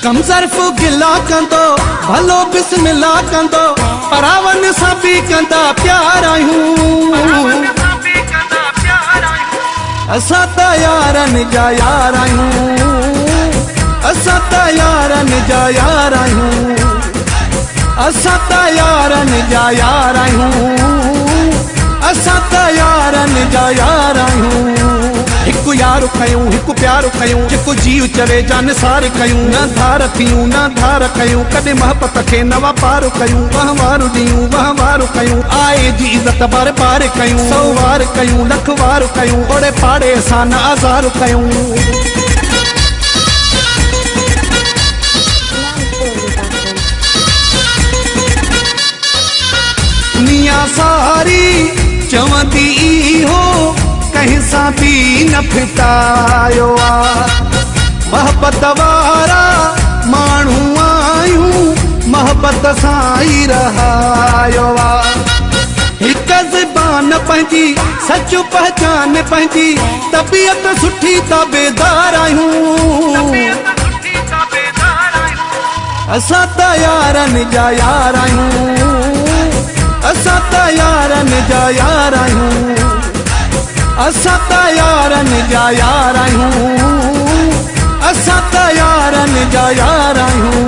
कम ज़र्फ़ गिला कंदो भलो बिस्मिल्ला कंदो परावन सां बि कंदा प्यार आहियूं असां त यारनि जा यार आहियूं असां त यारनि जा यार आहियूं असां त यारनि जा यार आहियूं असां त यारनि जा यार आहियूं हिकु यार कयूं हिकु प्यार कयूं जेको जीव चवे जानसार कयूं न धार थियूं न धार कयूं कॾहिं मोहबत खे न वापार कयूं वहवार ॾियूं वहवार कयूं आए जी इज़त बार बार कयूं सौ वार कयूं लख वार कयूं ओड़े पाड़े असां न आज़ार कयूं दुनिया सारी चवंदी हो कहीं सां बि न फिटायो मोहब्बत वारा माण्हू आहियूं मोहब्बत सां ई रहायो हिकु ज़बान पंहिंजी सच पहचान पंहिंजी तबियत सुठी ताबेदार आहियूं असां त यारनि जा यार आहियूं असां त यारनि जा यार आहियूं असां त यारनि जा यार आहियूं असां त यारनि जा यार आहियूं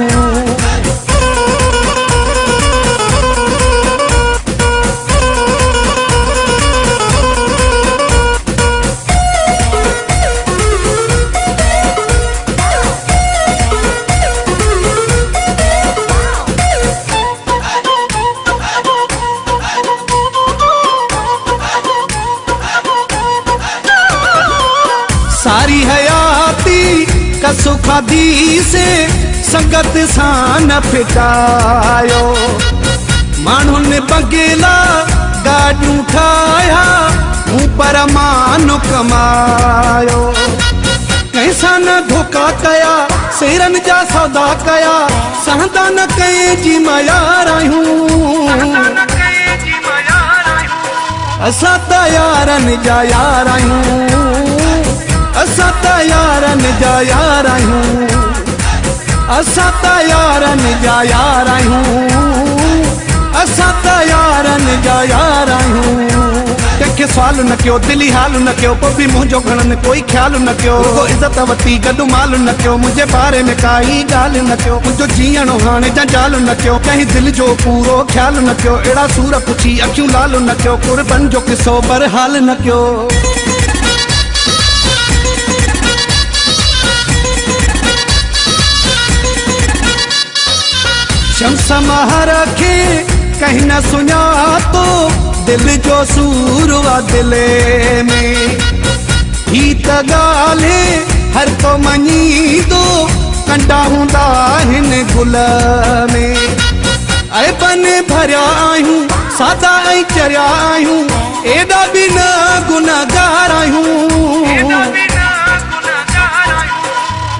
सारी हयाती कसु खाधी से संगत सां न फिटायो माण्हुनि बगेला गाॾियूं ठाहिया मूं पर मान कमायो कंहिं सां न धोखा कया शेरनि जा सौदा कया सहंदा न कंहिंजी मयार आहियूं असां त यारनि जा यार आहियूं असां त यारनि जा यार आहियूं असां त यारनि जा यार आहियूं असां त यारनि जा यार आहियूं कंहिंखे सुवाल न कयो दिली हाल न कयो पोइ बि मुंहिंजो घणनि कोई ख्याल न कयो को इज़त वरिती गॾु माल न कयो मुंहिंजे बारे में काई ॻाल्हि न कयो मुंहिंजो जीअणो हाणे जंजाल न कयो कंहिं दिलि जो पूरो ख्याल न कयो अहिड़ा सूर पुछी अखियूं लाल न कयो कुर्बन जो किसो बरहाल न कयो शम्स महर खे कहीं न सुञातो दिल जो सूर वा दिले में ही त ॻाल्हि हर को मञींदो कंडा हूंदा हिन गुल में ऐबन भरिया आहियूं सादा ऐं चरिया आहियूं एॾा बि न गुनहगार आहियूं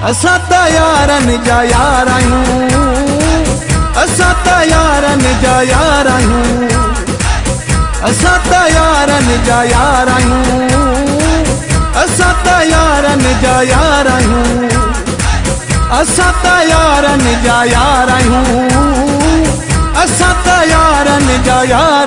असां त यारनि जा यार आहियूं असां त यारनि जा यार आहियूं असां त यारनि जा यार आहियूं असां त यारनि जा यार आहियूं असां त यारनि जा यार आहियूं असां त यारनि जा यार